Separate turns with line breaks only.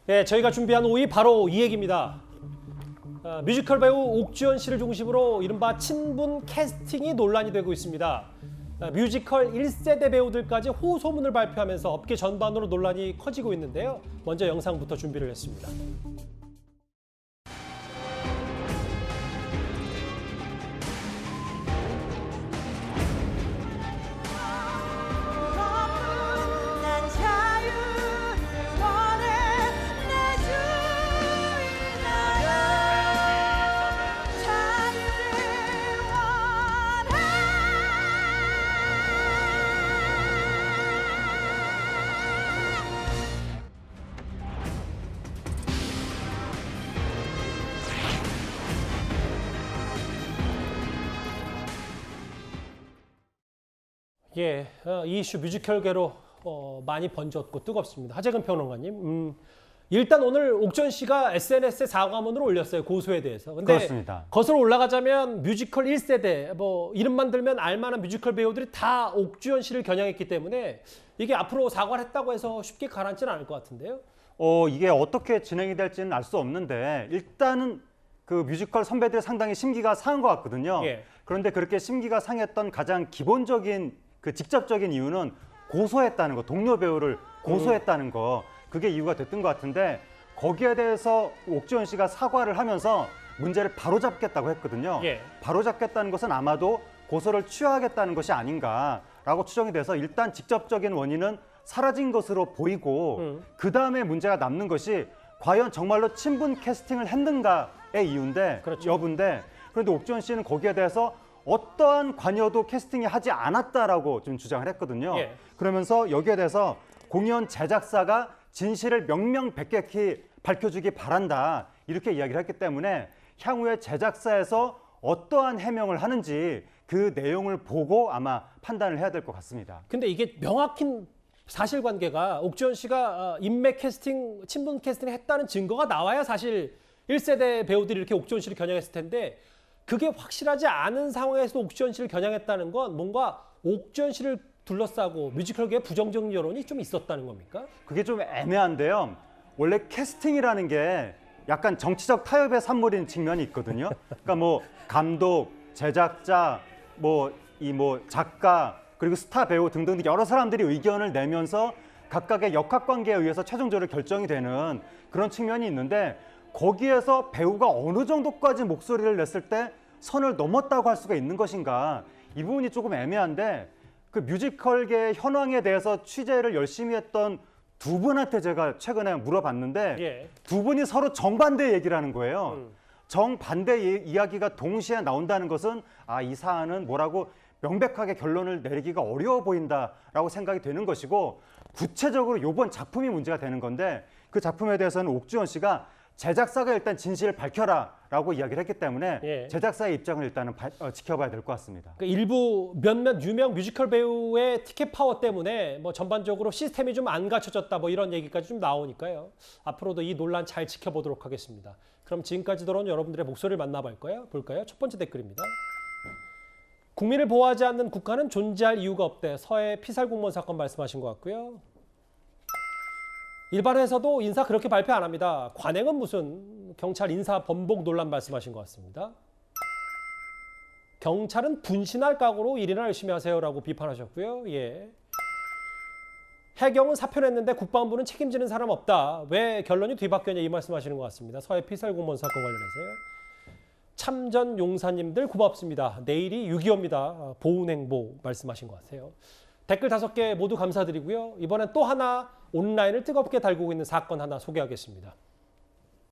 네, 저희가 준비한 5위 바로 이 얘기입니다. 뮤지컬 배우 옥주현 씨를 중심으로 이른바 친분 캐스팅이 논란이 되고 있습니다. 뮤지컬 1세대 배우들까지 호소문을 발표하면서 업계 전반으로 논란이 커지고 있는데요. 먼저 영상부터 준비를 했습니다. 예, 이 이슈 뮤지컬계로 많이 번졌고 뜨겁습니다. 하재근 평론가님, 일단 오늘 옥주현 씨가 SNS에 사과문을 올렸어요. 고소에 대해서. 근데
그렇습니다.
거슬러 올라가자면 뮤지컬 1세대, 뭐 이름만 들면 알만한 뮤지컬 배우들이 다 옥주현 씨를 겨냥했기 때문에 이게 앞으로 사과를 했다고 해서 쉽게 가라앉지는 않을 것 같은데요.
이게 어떻게 진행이 될지는 알 수 없는데 일단은 그 뮤지컬 선배들 상당히 심기가 상한 것 같거든요.
예.
그런데 그렇게 심기가 상했던 가장 기본적인 그 직접적인 이유는 고소했다는 거, 동료 배우를 고소했다는 거, 그게 이유가 됐던 것 같은데 거기에 대해서 옥주현 씨가 사과를 하면서 문제를 바로잡겠다고 했거든요.
예.
바로잡겠다는 것은 아마도 고소를 취하하겠다는 것이 아닌가라고 추정이 돼서 일단 직접적인 원인은 사라진 것으로 보이고 그 다음에 문제가 남는 것이 과연 정말로 친분 캐스팅을 했는가의 이유인데,
그렇죠.
여부인데, 그런데 옥주현 씨는 거기에 대해서 어떠한 관여도 캐스팅이 하지 않았다라고 좀 주장을 했거든요.
예.
그러면서 여기에 대해서 공연 제작사가 진실을 명명백백히 밝혀주기 바란다 이렇게 이야기를 했기 때문에 향후에 제작사에서 어떠한 해명을 하는지 그 내용을 보고 아마 판단을 해야 될 것 같습니다.
근데 이게 명확한 사실관계가 옥주현 씨가 인맥 캐스팅, 친분 캐스팅을 했다는 증거가 나와야 사실 1세대 배우들이 이렇게 옥주현 씨를 겨냥했을 텐데 그게 확실하지 않은 상황에서 옥주현 씨를 겨냥했다는 건 뭔가 옥주현 씨를 둘러싸고 뮤지컬계에 부정적 여론이 좀 있었다는 겁니까?
그게 좀 애매한데요. 원래 캐스팅이라는 게 약간 정치적 타협의 산물인 측면이 있거든요. 그러니까 뭐 감독, 제작자, 작가, 그리고 스타 배우 등등 여러 사람들이 의견을 내면서 각각의 역학관계에 의해서 최종적으로 결정이 되는 그런 측면이 있는데 거기에서 배우가 어느 정도까지 목소리를 냈을 때 선을 넘었다고 할 수가 있는 것인가, 이 부분이 조금 애매한데 그 뮤지컬계의 현황에 대해서 취재를 열심히 했던 두 분한테 제가 최근에 물어봤는데
예.
두 분이 서로 정반대 얘기를 하는 거예요. 정반대 이야기가 동시에 나온다는 것은 이 사안은 뭐라고 명백하게 결론을 내리기가 어려워 보인다라고 생각이 되는 것이고, 구체적으로 이번 작품이 문제가 되는 건데 그 작품에 대해서는 옥주현 씨가 제작사가 일단 진실을 밝혀라라고 이야기를 했기 때문에
예.
제작사의 입장을 일단은 지켜봐야 될 것 같습니다.
그러니까 일부 몇몇 유명 뮤지컬 배우의 티켓 파워 때문에 뭐 전반적으로 시스템이 좀 안 갖춰졌다 뭐 이런 얘기까지 좀 나오니까요. 앞으로도 이 논란 잘 지켜보도록 하겠습니다. 그럼 지금까지 들어온 여러분들의 목소리를 만나볼까요? 볼까요? 첫 번째 댓글입니다. 국민을 보호하지 않는 국가는 존재할 이유가 없대. 서해 피살 공무원 사건 말씀하신 것 같고요. 일반에서도 인사 그렇게 발표 안 합니다. 관행은 무슨 경찰 인사 번복 논란 말씀하신 것 같습니다. 경찰은 분신할 각오로 일이나 열심히 하세요라고 비판하셨고요. 예. 해경은 사표냈는데 국방부는 책임지는 사람 없다. 왜 결론이 뒤바뀌었냐 이 말씀하시는 것 같습니다. 서해 피살 공무원 사건 관련해서요. 참전 용사님들 고맙습니다. 내일이 6.25입니다. 보훈행보 말씀하신 것 같아요. 댓글 5개 모두 감사드리고요. 이번엔 또 하나 온라인을 뜨겁게 달구고 있는 사건 하나 소개하겠습니다.